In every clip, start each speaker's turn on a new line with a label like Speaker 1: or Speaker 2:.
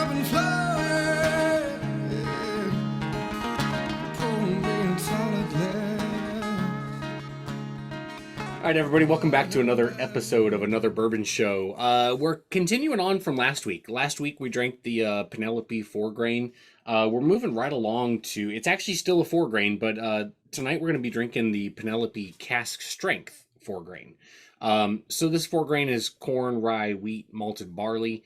Speaker 1: up and fly. Pull me in solid glass.
Speaker 2: All right, everybody, welcome back to another episode of Another Bourbon Show. We're continuing on from last week. Last week we drank the Penelope 4-grain. We're moving right along to, it's actually still a 4-grain, but tonight we're going to be drinking the Penelope Cask Strength 4-grain. So this 4-grain is corn, rye, wheat, malted barley.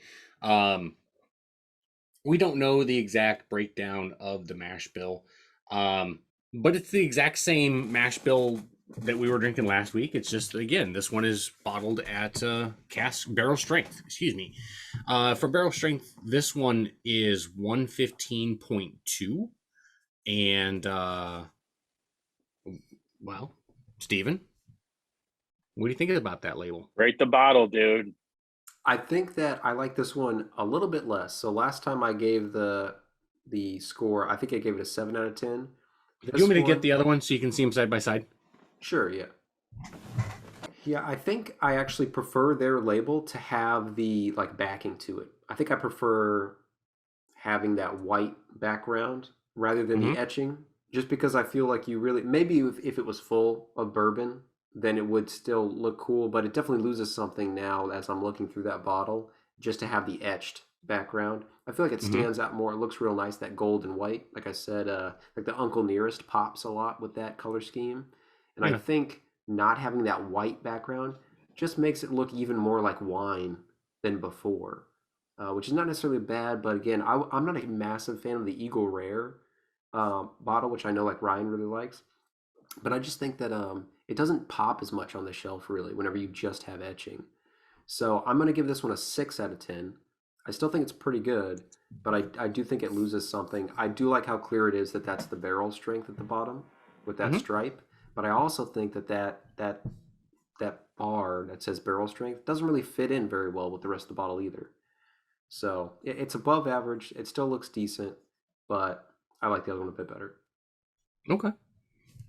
Speaker 2: We don't know the exact breakdown of the mash bill, but it's the exact same mash bill that we were drinking last week. It's just, again, this one is bottled at cask barrel strength. Excuse me. For barrel strength, this one is 115.2. And well, Steven, what do you think about that label?
Speaker 3: Rate the bottle, dude.
Speaker 4: I think that I like this one a little bit less. So last time I gave the score, I think I gave it a 7 out of 10.
Speaker 2: You want me to get the other one so you can see them side by side?
Speaker 4: Sure, yeah. Yeah, I think I actually prefer their label to have the backing to it. I think I prefer having that white background rather than the etching, just because I feel like you really, maybe if it was full of bourbon, then it would still look cool, but it definitely loses something now as I'm looking through that bottle, just to have the etched background. I feel like it stands out more. It looks real nice, that gold and white. Like I said, like the Uncle Nearest pops a lot with that color scheme. And I think not having that white background just makes it look even more like wine than before, which is not necessarily bad. But again, I'm not a massive fan of the Eagle Rare bottle, which I know like Ryan really likes. But I just think that it doesn't pop as much on the shelf really whenever you just have etching. So I'm going to give this one a 6 out of 10. I still think it's pretty good, but I do think it loses something. I do like how clear it is that that's the barrel strength at the bottom with that stripe. But I also think that bar that says barrel strength doesn't really fit in very well with the rest of the bottle either. So it's above average. It still looks decent, but I like the other one a bit better.
Speaker 2: Okay.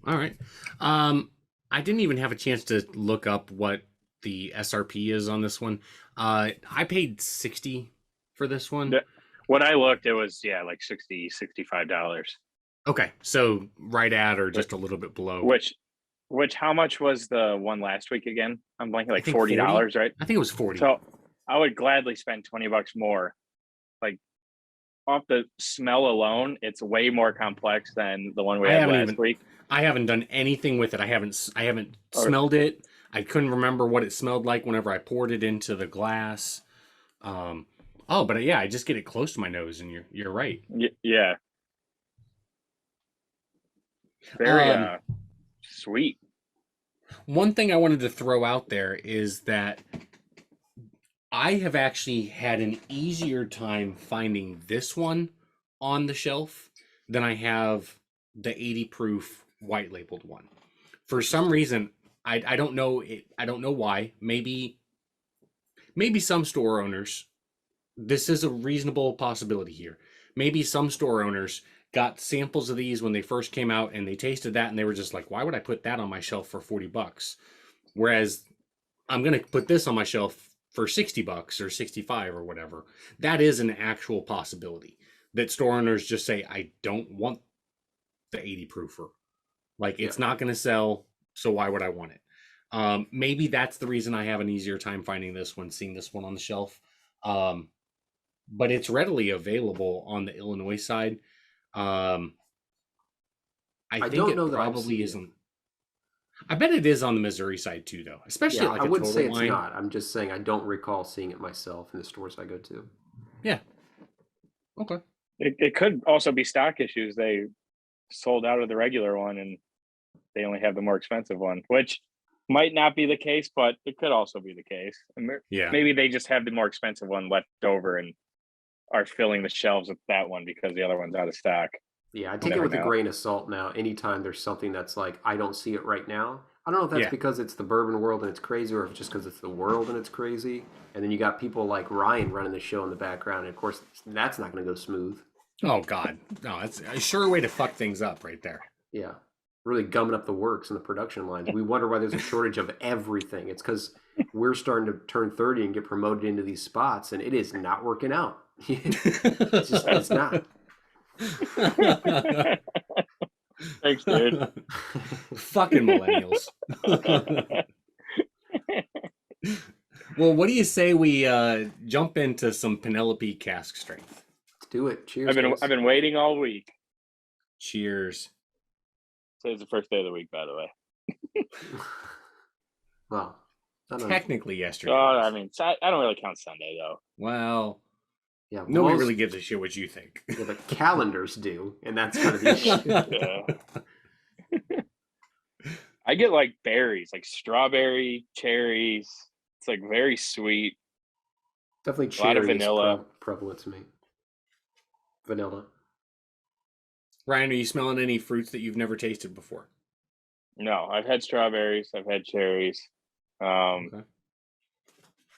Speaker 2: All right. I didn't even have a chance to look up what the SRP is on this one. I paid $60 for this one.
Speaker 3: When I looked, it was like $65.
Speaker 2: Okay, so right at or just a little bit below.
Speaker 3: Which how much was the one last week again? I'm blanking, like $40, right?
Speaker 2: I think it was 40.
Speaker 3: So I would gladly spend $20 more. Like off the smell alone, it's way more complex than the one we had last week.
Speaker 2: I haven't done anything with it. I haven't smelled it. I couldn't remember what it smelled like whenever I poured it into the glass. But yeah, I just get it close to my nose, and you're right.
Speaker 3: Yeah. Very sweet.
Speaker 2: One thing I wanted to throw out there is that I have actually had an easier time finding this one on the shelf than I have the 80 proof white labeled one. For some reason, I don't know it. I don't know why. Maybe some store owners, this is a reasonable possibility here. Maybe some store owners got samples of these when they first came out and they tasted that and they were just like, why would I put that on my shelf for $40? Whereas I'm going to put this on my shelf for $60 or 65 or whatever. That is an actual possibility that store owners just say, I don't want the 80 proofer. Like it's not going to sell. So why would I want it? Maybe that's the reason I have an easier time finding this one, seeing this one on the shelf. But it's readily available on the Illinois side. I think
Speaker 4: don't
Speaker 2: it
Speaker 4: know that
Speaker 2: probably isn't. I bet it is on the Missouri side too, though. Especially like
Speaker 4: I
Speaker 2: a
Speaker 4: wouldn't
Speaker 2: Total
Speaker 4: say it's
Speaker 2: Wine.
Speaker 4: not. I'm just saying I don't recall seeing it myself in the stores I go to.
Speaker 2: Yeah. Okay.
Speaker 3: It could also be stock issues. They sold out of the regular one and they only have the more expensive one, which might not be the case, but it could also be the case.
Speaker 2: Yeah.
Speaker 3: Maybe they just have the more expensive one left over and are filling the shelves with that one because the other one's out of stock.
Speaker 4: Yeah, I take it with a grain of salt now. Anytime there's something that's like, I don't see it right now. I don't know if that's because it's the bourbon world and it's crazy, or if it's just because it's the world and it's crazy. And then you got people like Ryan running the show in the background. And of course, that's not going to go smooth.
Speaker 2: Oh, God. No, that's a sure way to fuck things up right there.
Speaker 4: Yeah. Really gumming up the works in the production lines. We wonder why there's a shortage of everything. It's because we're starting to turn 30 and get promoted into these spots, and it is not working out. It's not.
Speaker 3: Thanks, dude.
Speaker 2: Fucking millennials. Well, what do you say we jump into some Penelope cask strength?
Speaker 4: Let's do it. Cheers.
Speaker 3: I've been waiting all week.
Speaker 2: Cheers.
Speaker 3: Today's the first day of the week, by the way.
Speaker 4: Well, I don't know.
Speaker 2: Technically yesterday.
Speaker 3: Oh,
Speaker 2: was.
Speaker 3: I mean, I don't really count Sunday though.
Speaker 2: Well,
Speaker 4: Yeah,
Speaker 2: nobody
Speaker 4: most-
Speaker 2: really gives a shit what you think.
Speaker 4: Yeah, but calendars do, and that's kind of the issue.
Speaker 3: Yeah. I get like berries, like strawberry, cherries. It's like very sweet.
Speaker 4: Definitely
Speaker 3: A lot of
Speaker 4: cherry is
Speaker 3: vanilla.
Speaker 4: prevalent to me. Vanilla.
Speaker 2: Ryan, are you smelling any fruits that you've never tasted before?
Speaker 3: No, I've had strawberries. I've had cherries.
Speaker 2: Okay.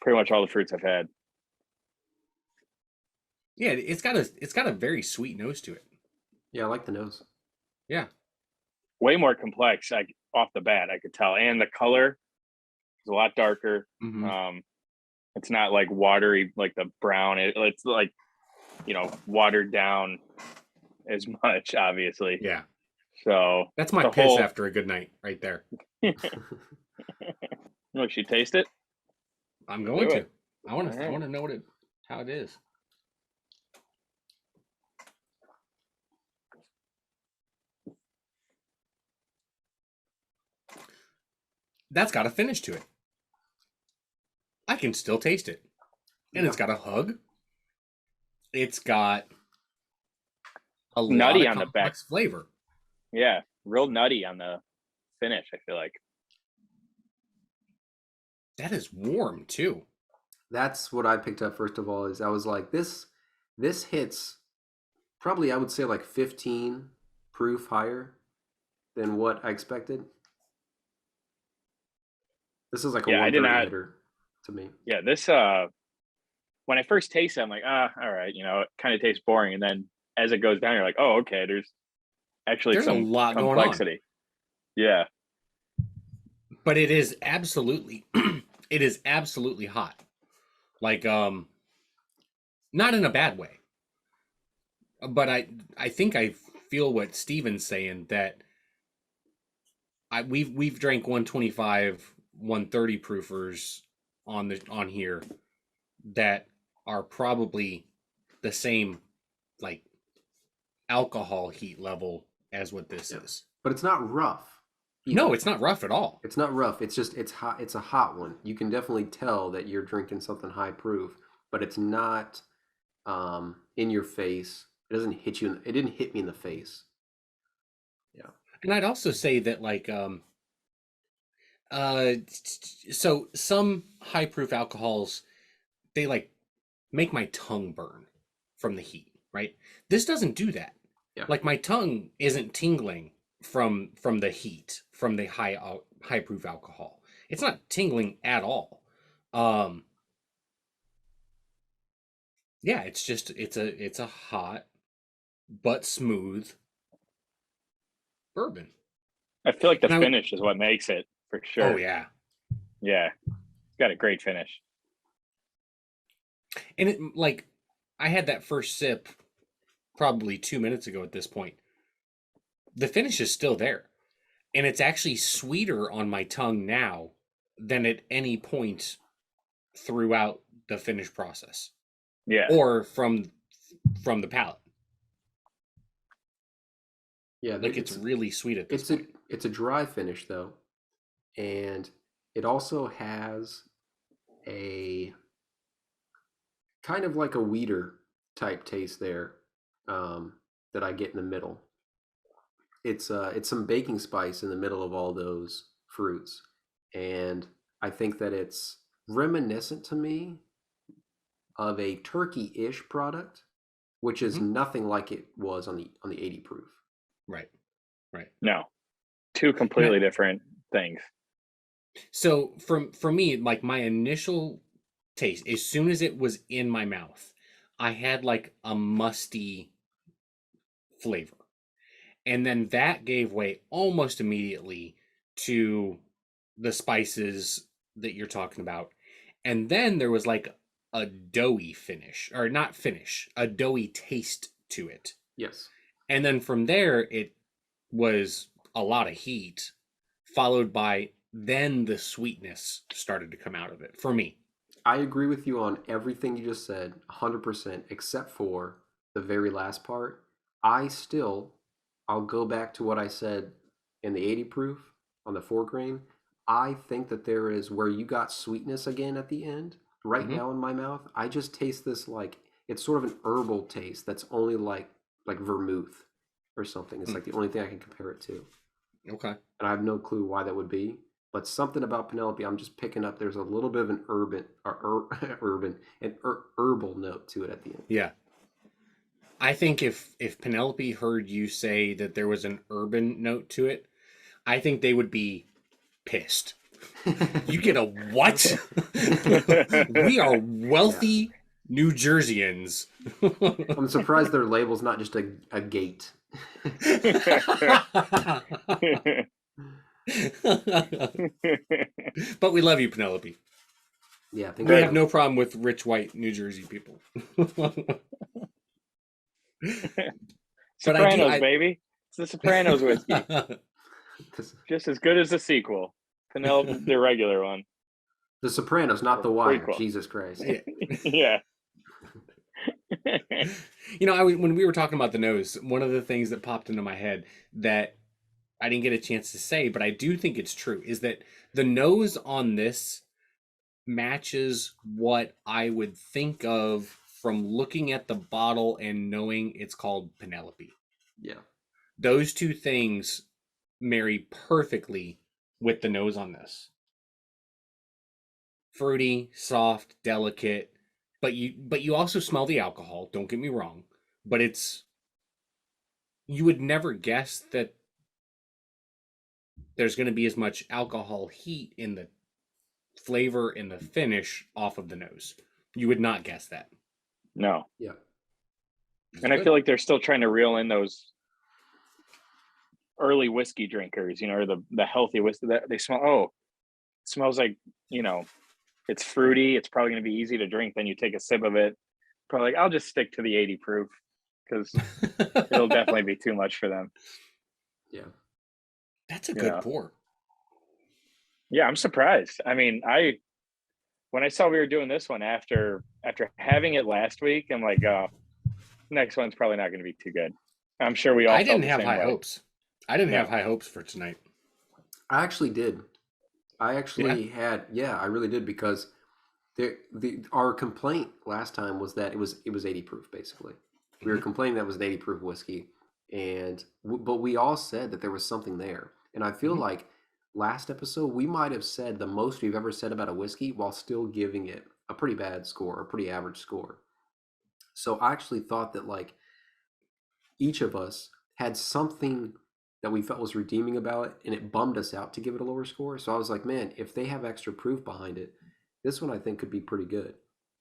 Speaker 3: Pretty much all the fruits I've had.
Speaker 2: Yeah, it's got a very sweet nose to it.
Speaker 4: Yeah, I like the nose.
Speaker 2: Yeah.
Speaker 3: Way more complex, like off the bat, I could tell, and the color is a lot darker.
Speaker 2: Mhm.
Speaker 3: It's not like watery, like the brown. It's like, watered down as much, obviously.
Speaker 2: Yeah.
Speaker 3: So
Speaker 2: That's my
Speaker 3: the
Speaker 2: piss
Speaker 3: whole-
Speaker 2: after a good night right there.
Speaker 3: Look, you taste it.
Speaker 2: I'm going
Speaker 3: Do
Speaker 2: to.
Speaker 3: it.
Speaker 2: I want to.
Speaker 3: All right.
Speaker 2: I want to know how it is. That's got a finish to it. I can still taste it, and it's got a hug. It's got a
Speaker 3: Nutty
Speaker 2: lot of
Speaker 3: on the
Speaker 2: complex flavor.
Speaker 3: Yeah, real nutty on the finish, I feel like.
Speaker 2: That is warm too.
Speaker 4: That's what I picked up first of all. Is I was like, this hits probably, I would say, like 15 proof higher than what I expected. This is like a
Speaker 3: Yeah, I
Speaker 4: 130
Speaker 3: did not-
Speaker 4: hitter to me.
Speaker 3: Yeah, this when I first taste it, I'm like, all right, it kind of tastes boring. And then as it goes down, you're like, oh, okay, there's actually
Speaker 2: There's a
Speaker 3: some
Speaker 2: lot going on.
Speaker 3: complexity. Yeah.
Speaker 2: But it is absolutely it is absolutely hot. Like not in a bad way. But I think I feel what Steven's saying, that we've drank 125, 130 proofers on here that are probably the same like alcohol heat level as what this is.
Speaker 4: But it's not rough.
Speaker 2: No, it's not rough at all.
Speaker 4: It's not rough. It's just, it's hot. It's a hot one. You can definitely tell that you're drinking something high proof, but it's not in your face. It doesn't hit you. It didn't hit me in the face. Yeah.
Speaker 2: And I'd also say that like so some high proof alcohols, they like make my tongue burn from the heat, right? This doesn't do that.
Speaker 4: Yeah.
Speaker 2: Like my tongue isn't tingling from the heat from the high proof alcohol. It's not tingling at all. Yeah, it's just it's a hot but smooth bourbon.
Speaker 3: I feel like the
Speaker 2: And I would-
Speaker 3: finish is what makes it for sure.
Speaker 2: Oh yeah.
Speaker 3: Yeah. It's got a great finish.
Speaker 2: And it, like, I had that first sip probably 2 minutes ago at this point. The finish is still there. And it's actually sweeter on my tongue now than at any point throughout the finish process
Speaker 3: Yeah.
Speaker 2: or from the palate.
Speaker 4: Yeah.
Speaker 2: Like, it's really sweet at this point.
Speaker 4: It's a dry finish though, and it also has a kind of like a weeder type taste there, that I get in the middle. It's some baking spice in the middle of all those fruits, and I think that it's reminiscent to me of a turkey-ish product, which is nothing like it was on the 80 proof.
Speaker 2: Right. Right.
Speaker 3: No. Two completely different things.
Speaker 2: So for me, like my initial taste, as soon as it was in my mouth, I had like a musty flavor. And then that gave way almost immediately to the spices that you're talking about. And then there was like a doughy finish, or not finish, a doughy taste to it.
Speaker 4: Yes.
Speaker 2: And then from there, it was a lot of heat, followed by then the sweetness started to come out of it for me.
Speaker 4: I agree with you on everything you just said, 100%, except for the very last part. I'll go back to what I said in the 80 proof on the 4 grain. I think that there is where you got sweetness again at the end. Right
Speaker 2: Hmm.
Speaker 4: now in my mouth, I just taste this like it's sort of an herbal taste that's only like vermouth or something. It's like the only thing I can compare it to.
Speaker 2: Okay.
Speaker 4: And I have no clue why that would be. But something about Penelope, I'm just picking up. There's a little bit of an herbal note to it at the end.
Speaker 2: Yeah. I think if Penelope heard you say that there was an urban note to it, I think they would be pissed. You get a what? We are wealthy New Jerseyans.
Speaker 4: I'm surprised their label's not just a gate.
Speaker 2: But we love you, Penelope.
Speaker 4: Yeah, I think
Speaker 2: We have no problem with rich white New Jersey people. But
Speaker 3: Sopranos, baby. It's the Sopranos whiskey.
Speaker 4: this-
Speaker 3: Just as good as the sequel. Penelope, the regular one.
Speaker 4: The Sopranos, not The
Speaker 3: Or
Speaker 4: Wire.
Speaker 3: prequel.
Speaker 4: Jesus Christ.
Speaker 2: Yeah.
Speaker 3: Yeah.
Speaker 2: You know, when we were talking about the nose, one of the things that popped into my head that I didn't get a chance to say, but I do think it's true, is that the nose on this matches what I would think of from looking at the bottle and knowing it's called Penelope.
Speaker 4: Yeah.
Speaker 2: Those two things marry perfectly with the nose on this. Fruity, soft, delicate, but you also smell the alcohol, don't get me wrong, but you would never guess that there's going to be as much alcohol heat in the flavor and the finish off of the nose. You would not guess that.
Speaker 3: No.
Speaker 4: Yeah.
Speaker 2: It's
Speaker 3: And I
Speaker 2: good.
Speaker 3: feel like they're still trying to reel in those early whiskey drinkers, or the healthy whiskey that they smell. Oh, it smells like, it's fruity. It's probably going to be easy to drink. Then you take a sip of it. Probably like, I'll just stick to the 80 proof because it'll definitely be too much for them.
Speaker 4: Yeah.
Speaker 2: That's a good
Speaker 3: Yeah.
Speaker 2: pour.
Speaker 3: Yeah, I'm surprised. I mean, when I saw we were doing this one after having it last week, I'm like, next one's probably not going to be too good. I'm sure we all
Speaker 2: I
Speaker 3: felt
Speaker 2: didn't
Speaker 3: the
Speaker 2: have
Speaker 3: same
Speaker 2: high
Speaker 3: way.
Speaker 2: hopes. I didn't
Speaker 3: No.
Speaker 2: have high hopes for tonight.
Speaker 4: I actually did. I actually I really did because our complaint last time was that it was 80 proof basically. We were
Speaker 2: Mhm.
Speaker 4: complaining that it was an 80 proof whiskey, but we all said that there was something there, and I feel
Speaker 2: Mhm.
Speaker 4: like last episode we might have said the most we've ever said about a whiskey while still giving it a pretty bad score, a pretty average score. So I actually thought that like each of us had something that we felt was redeeming about it, and it bummed us out to give it a lower score. So I was like, man, if they have extra proof behind it, this one I think could be pretty good.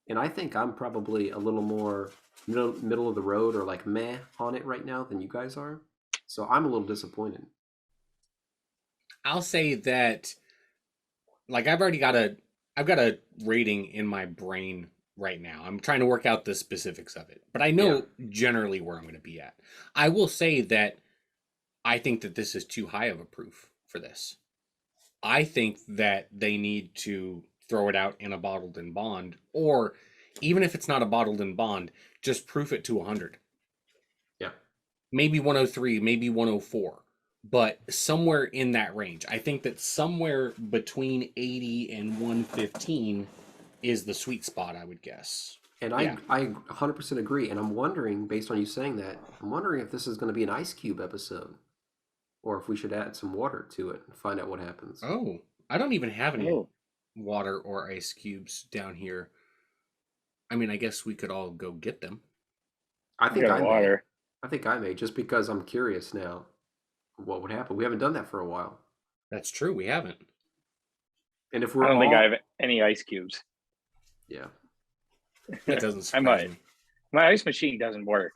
Speaker 4: And I think I'm probably a little more middle of the road or like meh on it right now than you guys are. So I'm a little disappointed.
Speaker 2: I'll say that, like, I've got a rating in my brain right now. I'm trying to work out the specifics of it, but I know generally where I'm going to be at. I will say that I think that this is too high of a proof for this. I think that they need to throw it out in a bottled in bond, or even if it's not a bottled in bond, just proof it to 100.
Speaker 4: Yeah.
Speaker 2: Maybe 103, maybe 104, but somewhere in that range. I think that somewhere between 80 and 115 is the sweet spot, I would guess.
Speaker 4: And
Speaker 2: Yeah.
Speaker 4: I 100% agree. And I'm wondering, based on you saying that, I'm wondering if this is going to be an ice cube episode or if we should add some water to it and find out what happens.
Speaker 2: Oh, I don't even have any
Speaker 3: Oh,
Speaker 2: water or ice cubes down here. I mean, I guess we could all go get them.
Speaker 4: I
Speaker 3: I
Speaker 4: think
Speaker 3: got
Speaker 4: I may.
Speaker 3: water.
Speaker 4: I think I may, just because I'm curious now what would happen. We haven't done that for a while.
Speaker 2: That's true. We haven't.
Speaker 4: And if
Speaker 3: I
Speaker 4: we're
Speaker 3: don't
Speaker 4: all,
Speaker 3: think I have any ice cubes.
Speaker 4: yeah,
Speaker 2: That doesn't
Speaker 3: I
Speaker 2: surprise
Speaker 3: might.
Speaker 2: me.
Speaker 3: My ice machine doesn't work.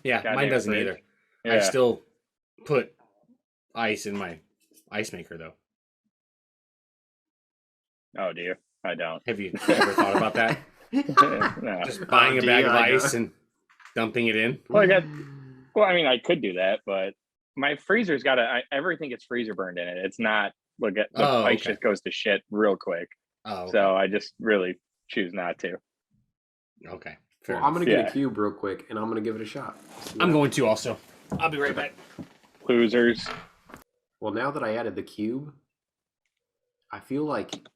Speaker 2: Yeah,
Speaker 3: Goddamn
Speaker 2: mine doesn't
Speaker 3: fridge.
Speaker 2: either.
Speaker 3: Yeah.
Speaker 2: I still put ice in my ice maker, though.
Speaker 3: Oh dear, I don't.
Speaker 2: Have you ever thought about that?
Speaker 3: No.
Speaker 2: Just buying a bag of ice and dumping it in.
Speaker 3: Well, I mean, I could do that, but my freezer's got everything gets freezer burned in it. It's not look at the ice just goes to shit real quick.
Speaker 2: Oh, okay.
Speaker 3: So I just really choose not to.
Speaker 2: Okay.
Speaker 4: Well, I'm gonna get a cube real quick, and I'm gonna give it a shot.
Speaker 2: I'm going to also. I'll be right back.
Speaker 3: Losers.
Speaker 4: Well, now that I added the cube, I feel like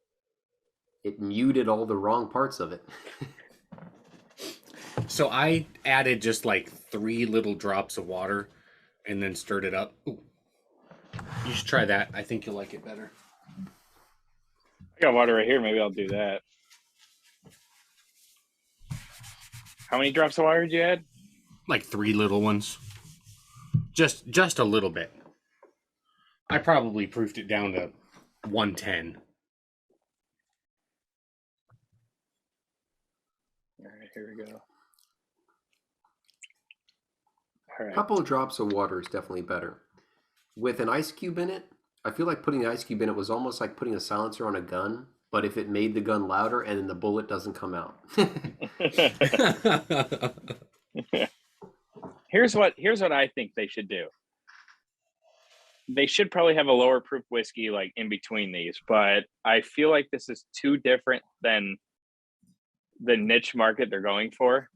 Speaker 4: it muted all the wrong parts of it.
Speaker 2: So I added just like 3 little drops of water and then stirred it up. Ooh. You should try that. I think you'll like it better.
Speaker 3: I got water right here. Maybe I'll do that. How many drops of water did you add?
Speaker 2: Like 3 little ones. Just a little bit. I probably proofed it down to 110.
Speaker 3: All right, here we go. All right.
Speaker 4: A couple of drops of water is definitely better. With an ice cube in it, I feel like putting the ice cube in it was almost like putting a silencer on a gun, but if it made the gun louder and then the bullet doesn't come out.
Speaker 3: Here's what I think they should do. They should probably have a lower proof whiskey like in between these, but I feel like this is too different than the niche market they're going for.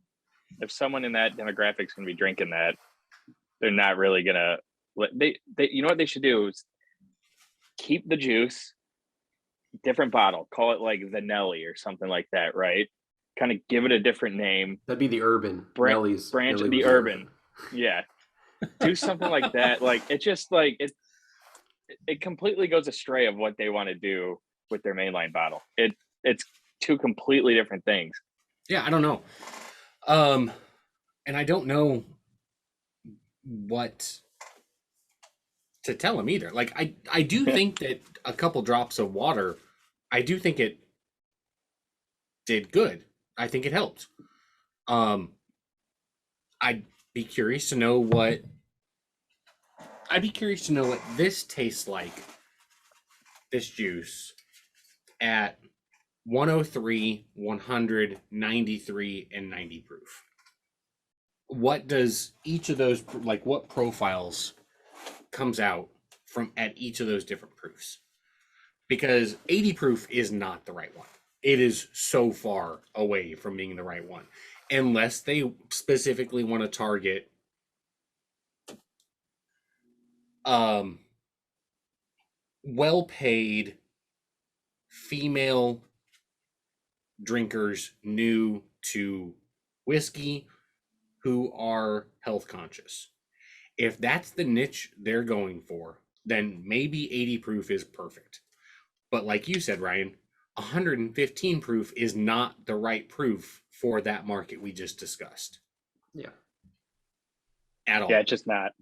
Speaker 3: If someone in that demographic is going to be drinking that, they're not really going to they you know what they should do is keep the juice, different bottle, call it like Vanelli or something like that, right? Kind of give it a different name.
Speaker 4: That'd be the Urban.
Speaker 3: Branch
Speaker 4: Nelly
Speaker 3: the
Speaker 4: was
Speaker 3: Urban. Yeah. Do something like that. Like it's just like it completely goes astray of what they want to do with their mainline bottle. It's 2 completely different things.
Speaker 2: Yeah, I don't know. And I don't know what to tell him either. Like I do think that a couple drops of water, I do think it did good. I think it helped. I'd be curious to know what this tastes like, this juice, at 103, 100, 93, and 90 proof. What does each of those, like what profiles comes out from at each of those different proofs? Because 80 proof is not the right one. It is so far away from being the right one. Unless they specifically want to target well-paid female drinkers new to whiskey who are health conscious. If that's the niche they're going for, then maybe 80 proof is perfect. But like you said, Ryan, 115 proof is not the right proof for that market we just discussed.
Speaker 4: Yeah.
Speaker 2: At all.
Speaker 3: Yeah, it's just not.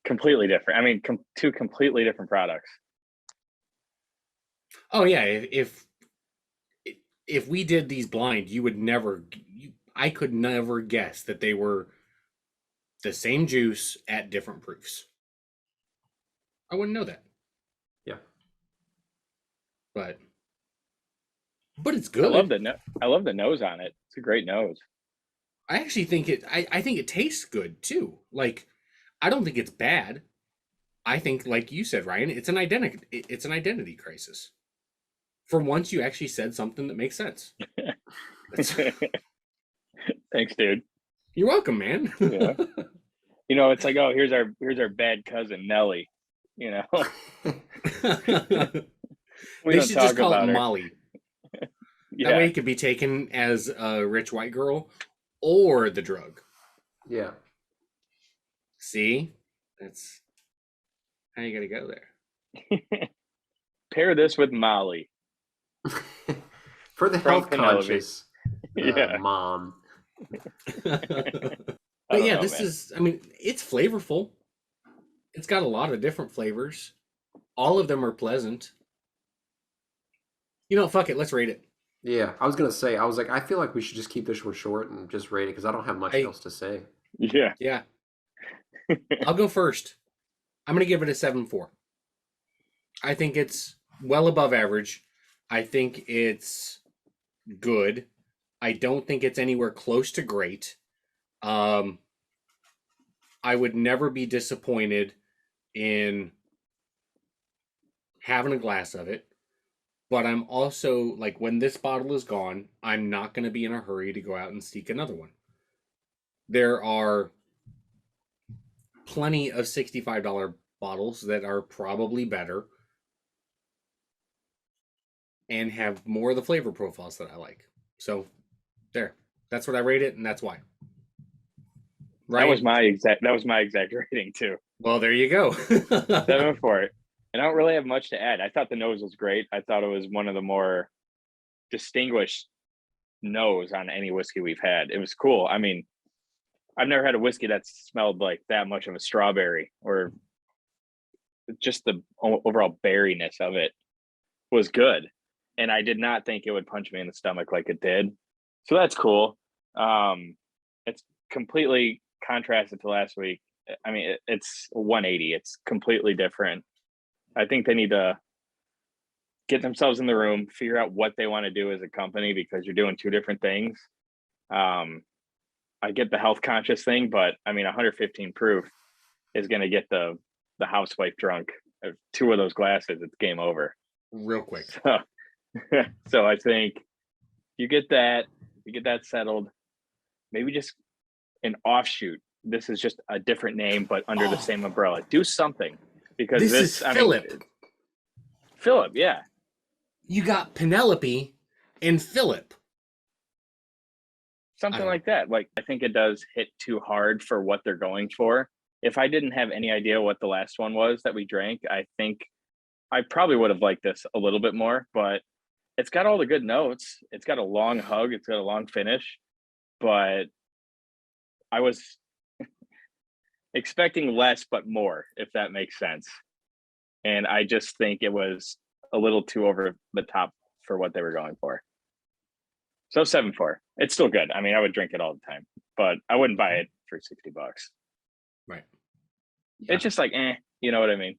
Speaker 3: Completely different. I mean, 2 completely different products.
Speaker 2: Oh yeah, if we did these blind, you would never. I could never guess that they were the same juice at different proofs. I wouldn't know that.
Speaker 4: Yeah.
Speaker 2: But it's good.
Speaker 3: I love the nose on it. It's a great nose.
Speaker 2: I actually think I think it tastes good too. Like, I don't think it's bad. I think, like you said, Ryan, it's an identity crisis. For once, you actually said something that makes sense.
Speaker 3: Thanks, dude.
Speaker 2: You're welcome, man.
Speaker 3: Yeah. You know, it's like, oh, here's our bad cousin Nelly. You know,
Speaker 2: they should just call it Molly.
Speaker 3: Yeah.
Speaker 2: That way, it could be taken as a rich white girl or the drug.
Speaker 4: Yeah.
Speaker 2: See, that's how you got to go there.
Speaker 3: Pair this with Molly.
Speaker 4: For the
Speaker 3: From
Speaker 4: health
Speaker 3: Penelope.
Speaker 4: conscious
Speaker 3: Yeah.
Speaker 4: mom.
Speaker 2: But yeah, this is, I mean, it's flavorful. It's got a lot of different flavors. All of them are pleasant. You know, fuck it, let's rate it.
Speaker 4: Yeah, I was gonna say, I was like, I feel like we should just keep this one short and just rate it because I don't have much else to say.
Speaker 3: Yeah.
Speaker 2: Yeah. I'll go first. I'm going to give it a 7.4. I think it's well above average. I think it's good. I don't think it's anywhere close to great. I would never be disappointed in having a glass of it. But I'm also like, when this bottle is gone, I'm not going to be in a hurry to go out and seek another one. There are plenty of $65 bottles that are probably better and have more of the flavor profiles that I like. So there, that's what I rate it, and that's why. Right?
Speaker 3: That was my exact rating too.
Speaker 2: Well, there you go.
Speaker 3: 7 for it. And I don't really have much to add. I thought the nose was great. I thought it was one of the more distinguished nose on any whiskey we've had. It was cool. I mean, I've never had a whiskey that smelled like that much of a strawberry, or just the overall berryness of it was good. And I did not think it would punch me in the stomach like it did. So that's cool. It's completely contrasted to last week. I mean, it's 180. It's completely different. I think they need to get themselves in the room, figure out what they want to do as a company, because you're doing two different things. I get the health conscious thing, but I mean, 115 proof is going to get the housewife drunk. 2 of those glasses, it's game over.
Speaker 2: Real quick.
Speaker 3: So I think you get that settled. Maybe just an offshoot. This is just a different name, but under the same umbrella. Do something, because
Speaker 2: this is Philip.
Speaker 3: Philip, yeah.
Speaker 2: You got Penelope and Philip.
Speaker 3: Something like that. Like, I think it does hit too hard for what they're going for. If I didn't have any idea what the last one was that we drank, I think I probably would have liked this a little bit more, but it's got all the good notes. It's got a long hug. It's got a long finish, but I was expecting less, but more, if that makes sense. And I just think it was a little too over the top for what they were going for. So 7-4. It's still good. I mean, I would drink it all the time, but I wouldn't buy it for $60.
Speaker 2: Right.
Speaker 3: Yeah. It's just like, you know what I mean?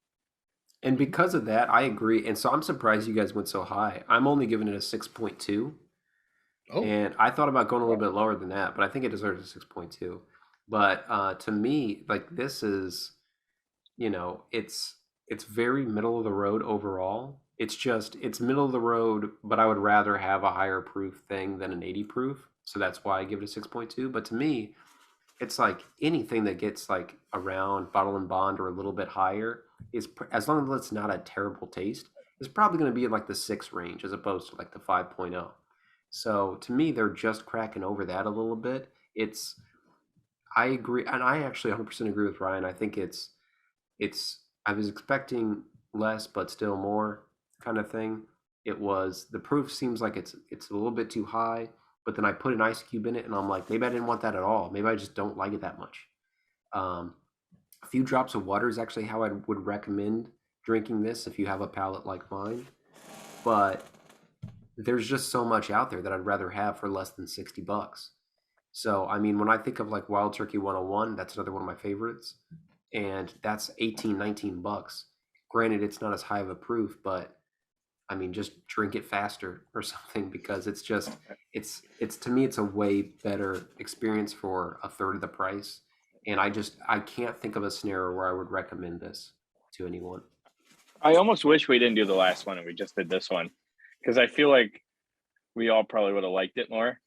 Speaker 4: And because of that, I agree. And so I'm surprised you guys went so high. I'm only giving it a 6.2.
Speaker 2: Oh.
Speaker 4: And I thought about going a little bit lower than that, but I think it deserves a 6.2. But to me, like, this is, it's very middle of the road overall. It's middle of the road, but I would rather have a higher proof thing than an 80 proof. So that's why I give it a 6.2. But to me, it's like anything that gets like around Bottle and Bond or a little bit higher is, as long as it's not a terrible taste, is probably going to be in like the 6 range as opposed to like the 5.0. So to me, they're just cracking over that a little bit. I agree, and I actually 100% agree with Ryan. I think I was expecting less, but still more kind of thing. The proof seems like it's a little bit too high, but then I put an ice cube in it, and I'm like, maybe I didn't want that at all. Maybe I just don't like it that much. A few drops of water is actually how I would recommend drinking this if you have a palate like mine. But there's just so much out there that I'd rather have for less than $60. So, I mean, when I think of like Wild Turkey 101, that's another one of my favorites. And that's 18, $19. Granted, it's not as high of a proof, but I mean, just drink it faster or something, because it's to me, it's a way better experience for a third of the price. And I can't think of a scenario where I would recommend this to anyone.
Speaker 3: I almost wish we didn't do the last one and we just did this one, because I feel like we all probably would have liked it more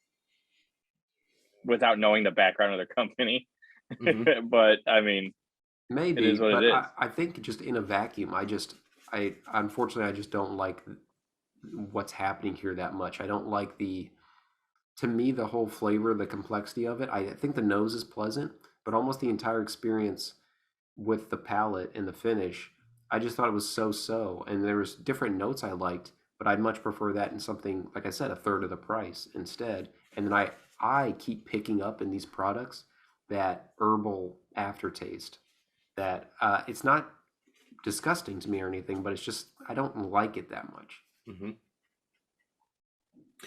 Speaker 3: without knowing the background of the company. Mm-hmm. But I mean,
Speaker 4: maybe,
Speaker 3: it is what
Speaker 4: but
Speaker 3: it is.
Speaker 4: I think just in a vacuum, unfortunately, I just don't like what's happening here that much. I don't like to me, the whole flavor, the complexity of it. I think the nose is pleasant, but almost the entire experience with the palate and the finish, I just thought it was so. And there was different notes I liked, but I'd much prefer that in something, like I said, a third of the price instead. And then I keep picking up in these products that herbal aftertaste that it's not disgusting to me or anything, but it's just, I don't like it that much.
Speaker 2: Mm-hmm.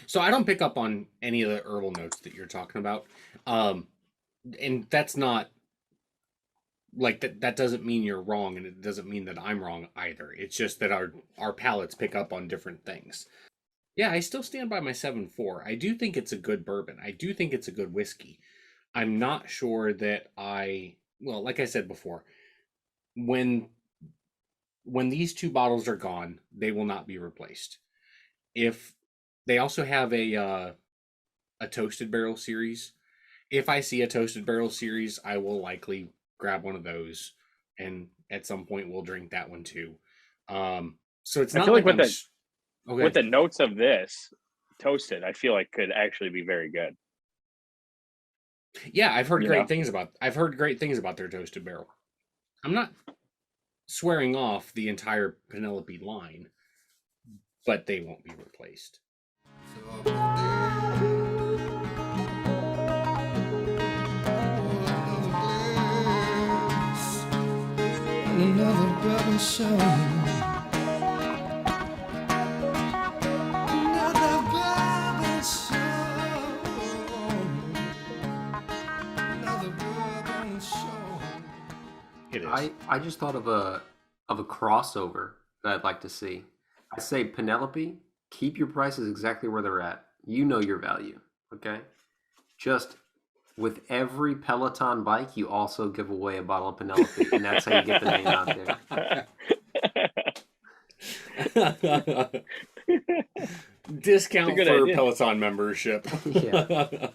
Speaker 2: So I don't pick up on any of the herbal notes that you're talking about. And that's not like that doesn't mean you're wrong, and it doesn't mean that I'm wrong either. It's just that our palates pick up on different things. Yeah, I still stand by my 7.4. I do think it's a good bourbon. I do think it's a good whiskey. I'm not sure that well, like I said before, when these two bottles are gone, they will not be replaced. If they also have a toasted barrel series, if I see a toasted barrel series, I will likely grab one of those, and at some point we'll drink that one too. So it's
Speaker 3: I
Speaker 2: not
Speaker 3: feel like
Speaker 2: like
Speaker 3: with
Speaker 2: I'm.
Speaker 3: the
Speaker 2: Okay.
Speaker 3: with the notes of this toasted, I feel like could actually be very good.
Speaker 2: Yeah, I've heard
Speaker 3: You
Speaker 2: great
Speaker 3: know,
Speaker 2: things about. I've heard great things about their toasted barrel. I'm not swearing off the entire Penelope line, but they won't be replaced.
Speaker 1: Another bourbon show. Another bourbon show. Another bourbon show.
Speaker 2: It is.
Speaker 4: I just thought of a crossover that I'd like to see. I say Penelope, keep your prices exactly where they're at. You know your value, okay? Just with every Peloton bike, you also give away a bottle of Penelope, and that's how you get the name out there.
Speaker 2: Discount
Speaker 3: good
Speaker 2: for
Speaker 3: idea.
Speaker 2: Peloton membership.
Speaker 4: Yeah.